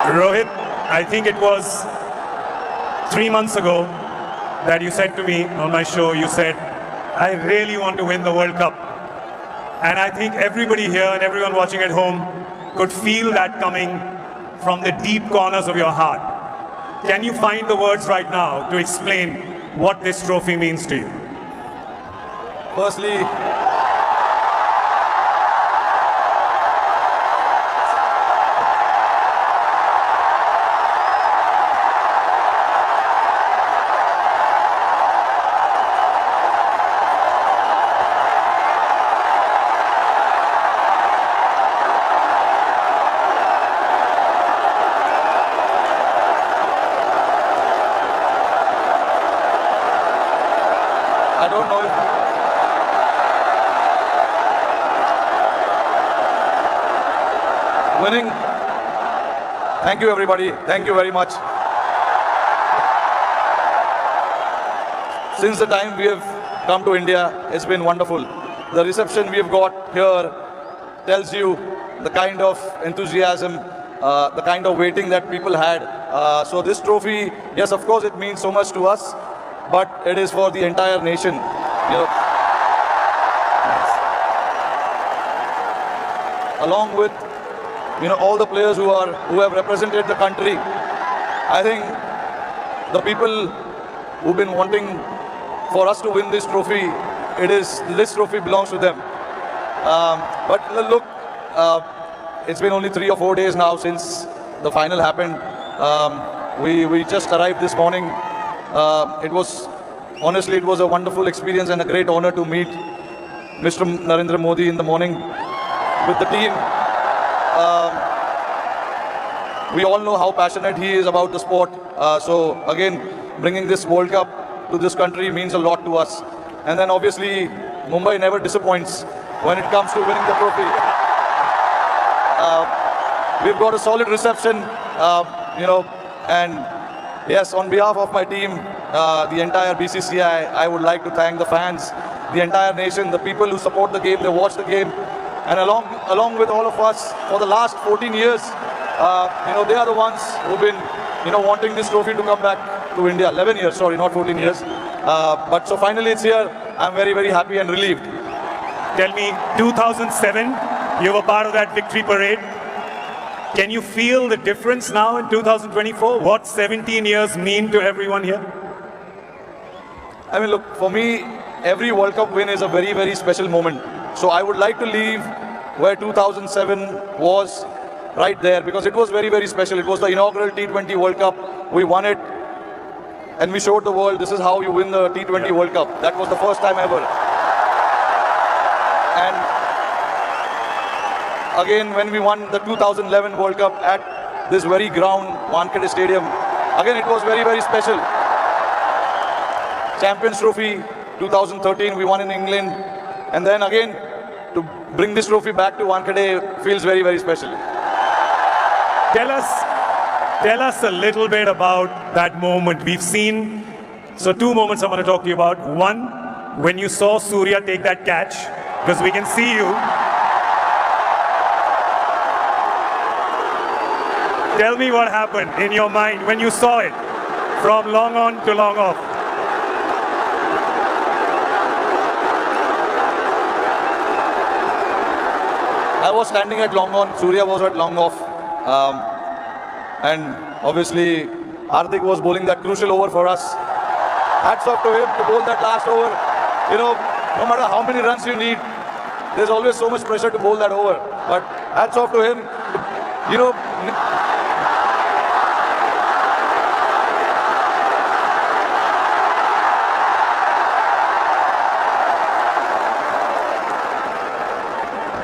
Rohit, I think it was 3 months ago that you said to me on my show, you said, I really want to win the World Cup. And I think everybody here and everyone watching at home could feel that coming from the deep corners of your heart. Can you find the words right now to explain what this trophy means to you? Firstly, I don't know if winning. Thank you, everybody. Thank you very much. Since the time we have come to India, it's been wonderful. The reception we have got here tells you the kind of enthusiasm, the kind of waiting that people had. So this trophy, yes, of course, it means so much to us, but it is for the entire nation. Along with all the players who have represented the country. I think the people who've been wanting for us to win this trophy, this trophy belongs to them. But look, it's been only 3 or 4 days now since the final happened. We just arrived this morning. It was a wonderful experience and a great honor to meet Mr. Narendra Modi in the morning with the team. We all know how passionate he is about the sport. So again, bringing this World Cup to this country means a lot to us. And then obviously, Mumbai never disappoints when it comes to winning the trophy. We've got a solid reception, and yes, on behalf of my team, the entire BCCI, I would like to thank the fans, the entire nation, the people who support the game, they watch the game. And along with all of us, for the last 14 years, they are the ones who've been, wanting this trophy to come back to India. 11 years, sorry, not 14 years. But so finally it's here. I'm very, very happy and relieved. Tell me, 2007, you were part of that victory parade. Can you feel the difference now in 2024? What 17 years mean to everyone here? I mean, look, for me, every World Cup win is a very, very special moment. So I would like to leave where 2007 was, right there, because it was very, very special. It was the inaugural T20 World Cup. We won it, and we showed the world this is how you win the T20 World Cup. That was the first time ever. And again, when we won the 2011 World Cup at this very ground, Wankhede Stadium, again, it was very, very special. Champions Trophy 2013, we won in England. And then again, to bring this trophy back to Wankhede feels very, very special. Tell us a little bit about that moment. We've seen, so 2 moments I want to talk to you about. One, when you saw Surya take that catch, because we can see you. Tell me what happened in your mind when you saw it from long on to long off. I was standing at long on, Surya was at long off. And obviously, Hardik was bowling that crucial over for us. Hats off to him to bowl that last over. No matter how many runs you need, there's always so much pressure to bowl that over. But hats off to him.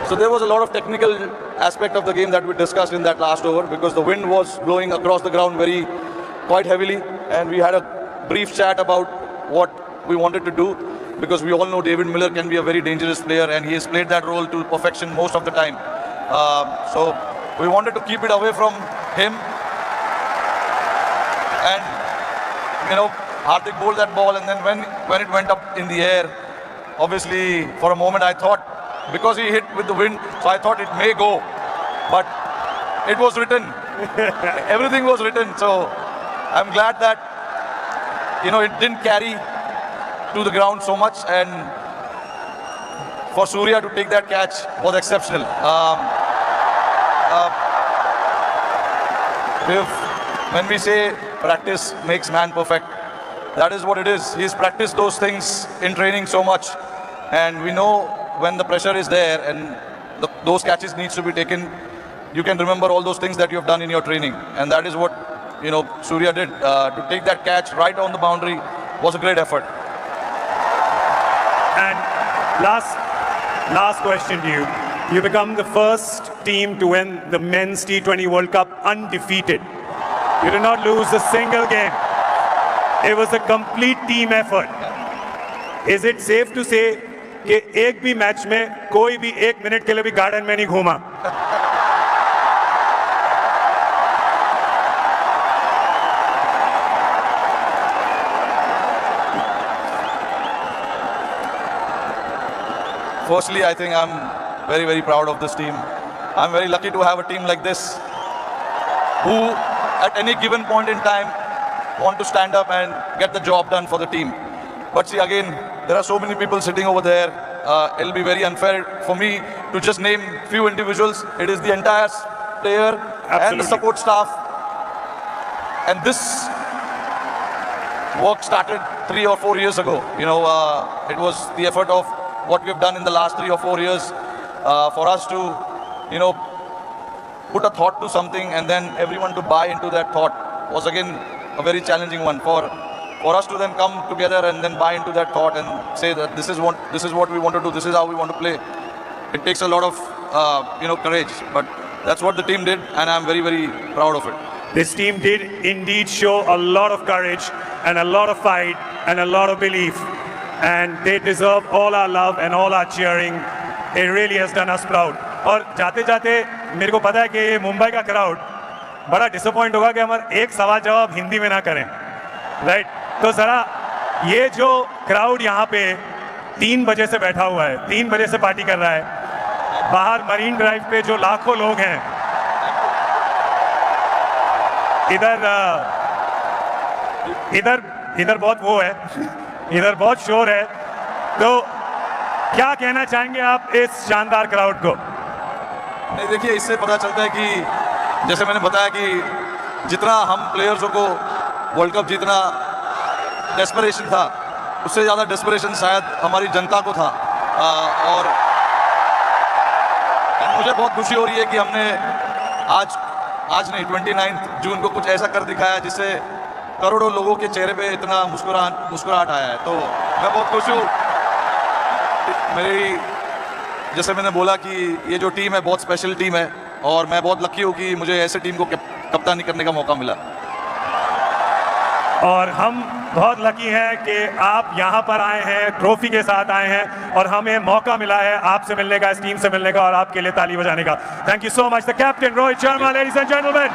So there was a lot of technical aspect of the game that we discussed in that last over, because the wind was blowing across the ground quite heavily, and we had a brief chat about what we wanted to do, because we all know David Miller can be a very dangerous player, and he has played that role to perfection most of the time. So we wanted to keep it away from him, and Hardik bowled that ball, and then when it went up in the air, obviously for a moment I thought, because he hit with the wind, so I thought it may go. But it was written. Everything was written. So I'm glad that, you know, it didn't carry to the ground so much, and for Surya to take that catch was exceptional. When we say practice makes man perfect, that is what it is. He's practiced those things in training so much, and we know when the pressure is there and those catches needs to be taken, you can remember all those things that you have done in your training, and that is what, you know, Surya did. To take that catch right on the boundary was a great effort. And last question to you. You become the first team to win the Men's T20 World Cup undefeated. You did not lose a single game. It was a complete team effort. Is it safe to say कि एक भी match में कोई भी एक minute के लिए भी गार्डन में नहीं घूमा? Firstly, I think I'm very, very proud of this team. I'm very lucky to have a team like this who, at any given point in time, want to stand up and get the job done for the team. But see, again, there are so many people sitting over there. It'll be very unfair for me to just name few individuals. It is the entire player and the support staff. And this work started 3 or 4 years ago. You know, it was the effort of what we have done in the last 3 or 4 years for us to, you know, put a thought to something and then everyone to buy into that thought was again a very challenging one for us to then come together and then buy into that thought and say that this is what we want to do, this is how we want to play. It takes a lot of you know, courage, but that's what the team did, and I'm very, very proud of it. This team did indeed show a lot of courage and a lot of fight and a lot of belief, and they deserve all our love and all our cheering. It really has done us proud. और जाते जाते मेरे को पता है कि ये मुंबई का क्राउड बड़ा डिसअपॉइंट होगा कि हम एक सवाल जवाब हिंदी में ना करें, राइट? तो ज़रा ये जो क्राउड यहाँ पे 3 बजे से बैठा हुआ है, 3 बजे से पार्टी कर रहा है, बाहर मरीन ड्राइव पे जो लाखों लोग हैं, इधर बहुत वो है, इधर बहुत शोर है, तो क्या कहना चाहेंगे आप इस शानदार क्राउड को? नहीं, देखिए, इससे पता चलता है कि जैसे मैंने बताया कि जितना हम प्लेयर्सों को वर्ल्ड कप जीतना डेस्परेशन था, उससे ज़्यादा डेस्परेशन शायद हमारी जनता को था। और मुझे बहुत खुशी हो रही है कि हमने आज नहीं 29 जून को कुछ ऐसा कर दिखाया जिससे करोड़ों लोगों के चेहरे पे इतना मुस्कुराहट आया है। तो मैं बहुत खुश हूँ। मेरी, जैसे मैंने बोला कि ये जो टीम है बहुत स्पेशल टीम है और मैं बहुत लकी हूँ कि मुझे ऐसे टीम को कप्तानी करने का मौका मिला। और हम बहुत लकी हैं कि आप यहाँ पर आए हैं, ट्रॉफी के साथ आए हैं और हमें मौका मिला है आपसे मिलने का, इस टीम से मिलने का और आपके लिए ताली बजाने का। Thank you so much the captain Rohit Sharma, ladies and gentleman.